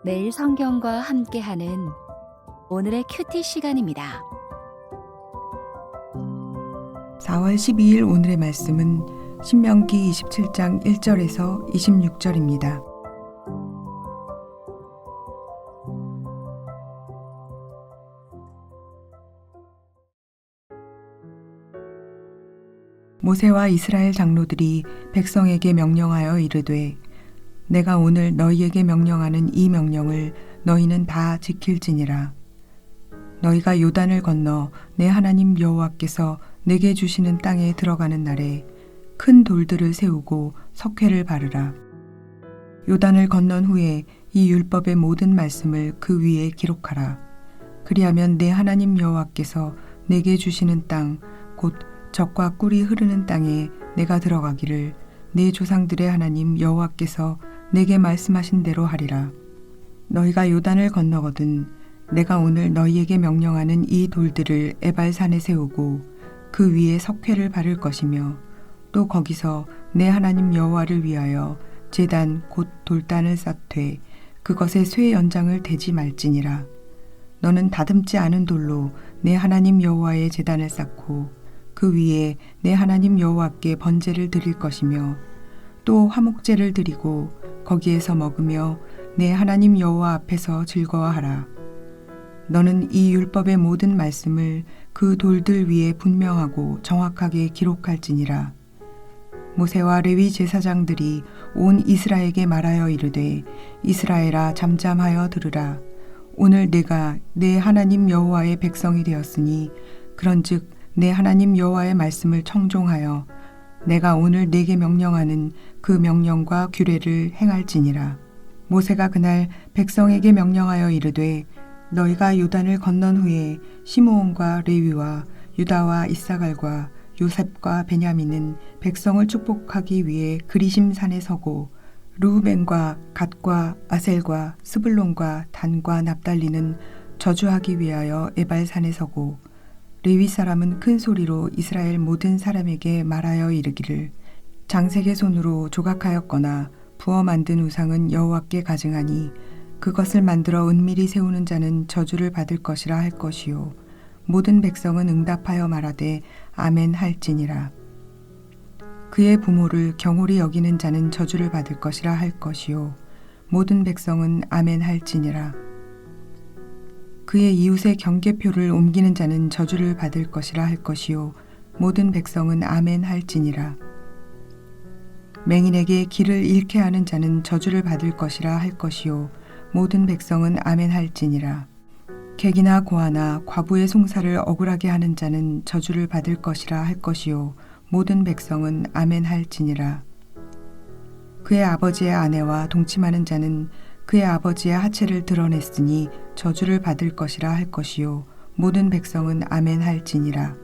매일 성경과 함께하는 오늘의 큐티 시간입니다. 4월 12일 오늘의 말씀은 신명기 27장 1절에서 26절입니다. 모세와 이스라엘 장로들이 백성에게 명령하여 이르되 내가 오늘 너희에게 명령하는 이 명령을 너희는 다 지킬지니라. 너희가 요단을 건너 내 하나님 여호와께서 내게 주시는 땅에 들어가는 날에 큰 돌들을 세우고 석회를 바르라. 요단을 건넌 후에 이 율법의 모든 말씀을 그 위에 기록하라. 그리하면 내 하나님 여호와께서 내게 주시는 땅 곧 젖과 꿀이 흐르는 땅에 내가 들어가기를 내 조상들의 하나님 여호와께서 내게 말씀하신 대로 하리라. 너희가 요단을 건너거든 내가 오늘 너희에게 명령하는 이 돌들을 에발산에 세우고 그 위에 석회를 바를 것이며 또 거기서 내 하나님 여호와를 위하여 제단 곧 돌단을 쌓되 그것에 쇠 연장을 대지 말지니라. 너는 다듬지 않은 돌로 내 하나님 여호와의 제단을 쌓고 그 위에 내 하나님 여호와께 번제를 드릴 것이며 또 화목제를 드리고 거기에서 먹으며 내 하나님 여호와 앞에서 즐거워하라. 너는 이 율법의 모든 말씀을 그 돌들 위에 분명하고 정확하게 기록할지니라. 모세와 레위 제사장들이 온 이스라엘에게 말하여 이르되 이스라엘아 잠잠하여 들으라. 오늘 내가 내 하나님 여호와의 백성이 되었으니 그런즉 내 하나님 여호와의 말씀을 청종하여 내가 오늘 내게 명령하는 그 명령과 규례를 행할지니라. 모세가 그날 백성에게 명령하여 이르되 너희가 요단을 건넌 후에 시므온과 레위와 유다와 이사갈과 요셉과 베냐민은 백성을 축복하기 위해 그리심 산에 서고 르우벤과 갓과 아셀과 스불론과 단과 납달리는 저주하기 위하여 에발산에 서고 레위 사람은 큰 소리로 이스라엘 모든 사람에게 말하여 이르기를 장색의 손으로 조각하였거나 부어 만든 우상은 여호와께 가증하니 그것을 만들어 은밀히 세우는 자는 저주를 받을 것이라 할 것이요 모든 백성은 응답하여 말하되 아멘 할지니라. 그의 부모를 경홀히 여기는 자는 저주를 받을 것이라 할 것이요 모든 백성은 아멘 할지니라. 그의 이웃의 경계표를 옮기는 자는 저주를 받을 것이라 할 것이요 모든 백성은 아멘 할지니라. 맹인에게 길을 잃게 하는 자는 저주를 받을 것이라 할 것이요 모든 백성은 아멘 할지니라. 객이나 고아나 과부의 송사를 억울하게 하는 자는 저주를 받을 것이라 할 것이요 모든 백성은 아멘 할지니라. 그의 아버지의 아내와 동침하는 자는 그의 아버지의 하체를 드러냈으니 저주를 받을 것이라 할 것이요 모든 백성은 아멘 할지니라.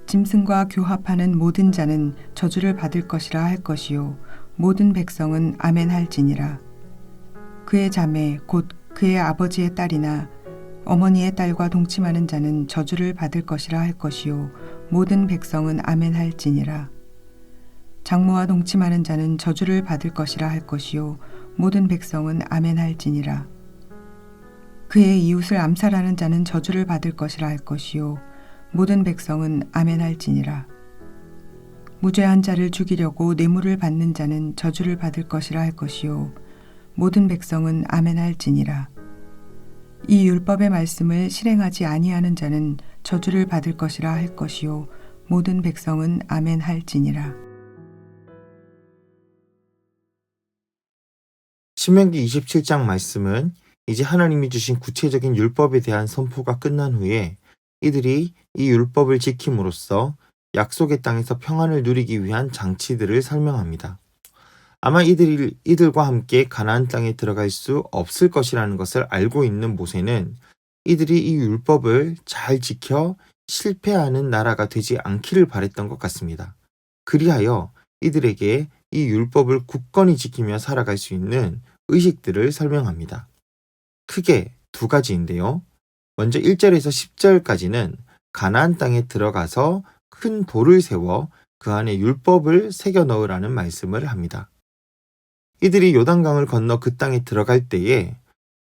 짐승과 교합하는 모든 자는 저주를 받을 것이라 할 것이요 모든 백성은 아멘 할지니라. 그의 자매 곧 그의 아버지의 딸이나 어머니의 딸과 동침하는 자는 저주를 받을 것이라 할 것이요 모든 백성은 아멘 할지니라. 장모와 동침하는 자는 저주를 받을 것이라 할 것이요 모든 백성은 아멘 할지니라. 그의 이웃을 암살하는 자는 저주를 받을 것이라 할 것이요 모든 백성은 아멘 할지니라. 무죄한 자를 죽이려고 뇌물을 받는 자는 저주를 받을 것이라 할 것이요 모든 백성은 아멘 할지니라. 이 율법의 말씀을 실행하지 아니하는 자는 저주를 받을 것이라 할 것이요 모든 백성은 아멘 할지니라. 신명기 27장 말씀은 이제 하나님이 주신 구체적인 율법에 대한 선포가 끝난 후에 이들이 이 율법을 지킴으로써 약속의 땅에서 평안을 누리기 위한 장치들을 설명합니다. 아마 이들과 함께 가나안 땅에 들어갈 수 없을 것이라는 것을 알고 있는 모세는 이들이 이 율법을 잘 지켜 실패하는 나라가 되지 않기를 바랬던 것 같습니다. 그리하여 이들에게 이 율법을 굳건히 지키며 살아갈 수 있는 의식들을 설명합니다. 크게 두 가지인데요. 먼저 1절에서 10절까지는 가나안 땅에 들어가서 큰 돌을 세워 그 안에 율법을 새겨 넣으라는 말씀을 합니다. 이들이 요단강을 건너 그 땅에 들어갈 때에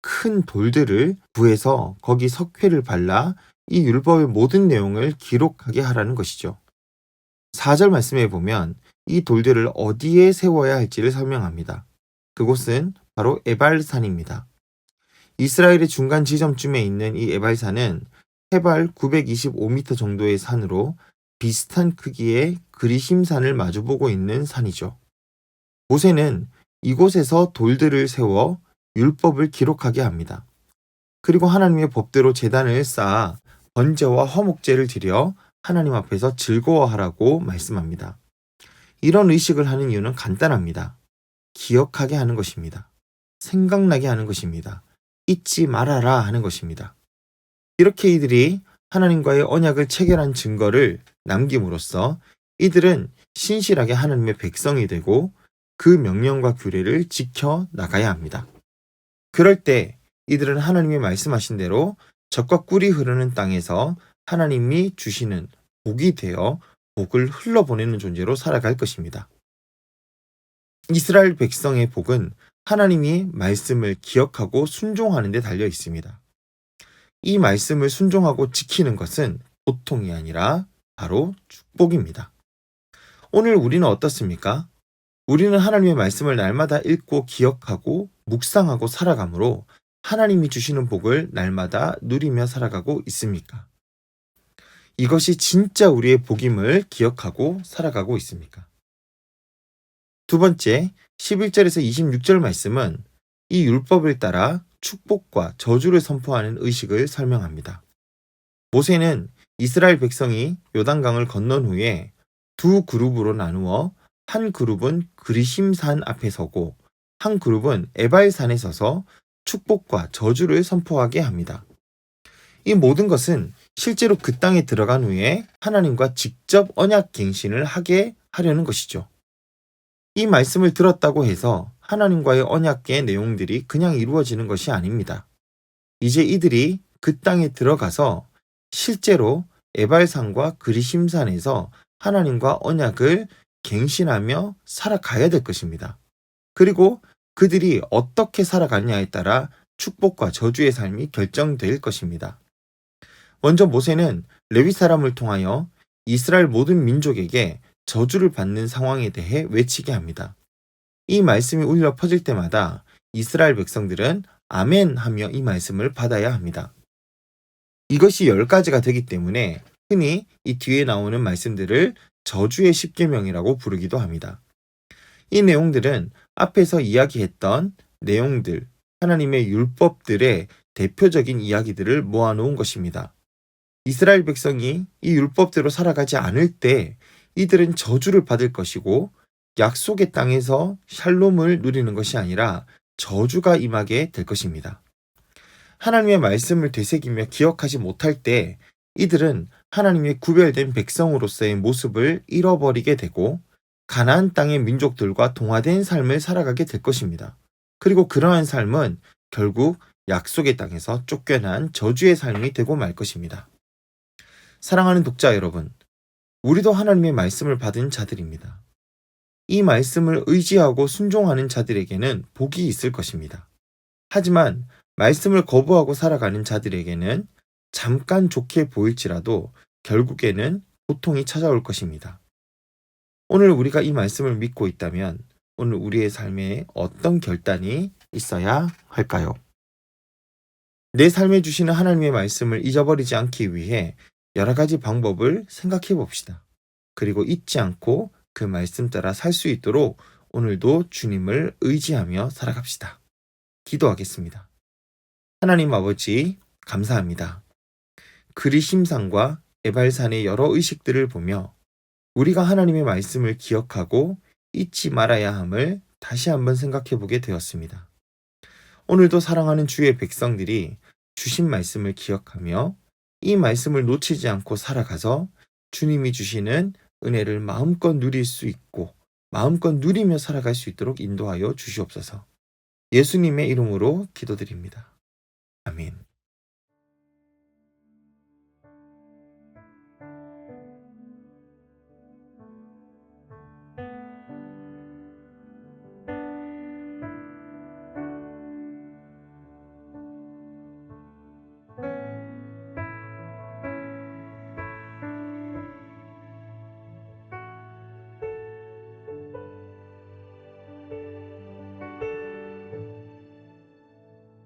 큰 돌들을 구해서 거기 석회를 발라 이 율법의 모든 내용을 기록하게 하라는 것이죠. 4절 말씀에 보면 이 돌들을 어디에 세워야 할지를 설명합니다. 그곳은 바로 에발산입니다. 이스라엘의 중간 지점쯤에 있는 이 에발산은 해발 925m 정도의 산으로 비슷한 크기의 그리심산을 마주보고 있는 산이죠. 모세는 이곳에서 돌들을 세워 율법을 기록하게 합니다. 그리고 하나님의 법대로 제단을 쌓아 번제와 화목제를 드려 하나님 앞에서 즐거워하라고 말씀합니다. 이런 의식을 하는 이유는 간단합니다. 기억하게 하는 것입니다. 생각나게 하는 것입니다. 잊지 말아라 하는 것입니다. 이렇게 이들이 하나님과의 언약을 체결한 증거를 남김으로써 이들은 신실하게 하나님의 백성이 되고 그 명령과 규례를 지켜 나가야 합니다. 그럴 때 이들은 하나님이 말씀하신 대로 젖과 꿀이 흐르는 땅에서 하나님이 주시는 복이 되어 복을 흘러보내는 존재로 살아갈 것입니다. 이스라엘 백성의 복은 하나님이 말씀을 기억하고 순종하는 데 달려 있습니다. 이 말씀을 순종하고 지키는 것은 보통이 아니라 바로 축복입니다. 오늘 우리는 어떻습니까? 우리는 하나님의 말씀을 날마다 읽고 기억하고 묵상하고 살아가므로 하나님이 주시는 복을 날마다 누리며 살아가고 있습니까? 이것이 진짜 우리의 복임을 기억하고 살아가고 있습니까? 두 번째, 11절에서 26절 말씀은 이 율법을 따라 축복과 저주를 선포하는 의식을 설명합니다. 모세는 이스라엘 백성이 요단강을 건넌 후에 두 그룹으로 나누어 한 그룹은 그리심산 앞에 서고 한 그룹은 에발산에 서서 축복과 저주를 선포하게 합니다. 이 모든 것은 실제로 그 땅에 들어간 후에 하나님과 직접 언약 갱신을 하게 하려는 것이죠. 이 말씀을 들었다고 해서 하나님과의 언약의 내용들이 그냥 이루어지는 것이 아닙니다. 이제 이들이 그 땅에 들어가서 실제로 에발산과 그리심산에서 하나님과 언약을 갱신하며 살아가야 될 것입니다. 그리고 그들이 어떻게 살아가느냐에 따라 축복과 저주의 삶이 결정될 것입니다. 먼저 모세는 레위 사람을 통하여 이스라엘 모든 민족에게 저주를 받는 상황에 대해 외치게 합니다. 이 말씀이 울려 퍼질 때마다 이스라엘 백성들은 아멘 하며 이 말씀을 받아야 합니다. 이것이 10가지가 되기 때문에 흔히 이 뒤에 나오는 말씀들을 저주의 10계명이라고 부르기도 합니다. 이 내용들은 앞에서 이야기했던 내용들, 하나님의 율법들의 대표적인 이야기들을 모아놓은 것입니다. 이스라엘 백성이 이 율법대로 살아가지 않을 때 이들은 저주를 받을 것이고 약속의 땅에서 샬롬을 누리는 것이 아니라 저주가 임하게 될 것입니다. 하나님의 말씀을 되새기며 기억하지 못할 때 이들은 하나님의 구별된 백성으로서의 모습을 잃어버리게 되고 가나안 땅의 민족들과 동화된 삶을 살아가게 될 것입니다. 그리고 그러한 삶은 결국 약속의 땅에서 쫓겨난 저주의 삶이 되고 말 것입니다. 사랑하는 독자 여러분, 우리도 하나님의 말씀을 받은 자들입니다. 이 말씀을 의지하고 순종하는 자들에게는 복이 있을 것입니다. 하지만 말씀을 거부하고 살아가는 자들에게는 잠깐 좋게 보일지라도 결국에는 고통이 찾아올 것입니다. 오늘 우리가 이 말씀을 믿고 있다면 오늘 우리의 삶에 어떤 결단이 있어야 할까요? 내 삶에 주시는 하나님의 말씀을 잊어버리지 않기 위해 여러 가지 방법을 생각해 봅시다. 그리고 잊지 않고 그 말씀 따라 살 수 있도록 오늘도 주님을 의지하며 살아갑시다. 기도하겠습니다. 하나님 아버지, 감사합니다. 그리심산과 에발산의 여러 의식들을 보며 우리가 하나님의 말씀을 기억하고 잊지 말아야 함을 다시 한번 생각해 보게 되었습니다. 오늘도 사랑하는 주의 백성들이 주신 말씀을 기억하며 이 말씀을 놓치지 않고 살아가서 주님이 주시는 은혜를 마음껏 누릴 수 있고 마음껏 누리며 살아갈 수 있도록 인도하여 주시옵소서. 예수님의 이름으로 기도드립니다. 아멘.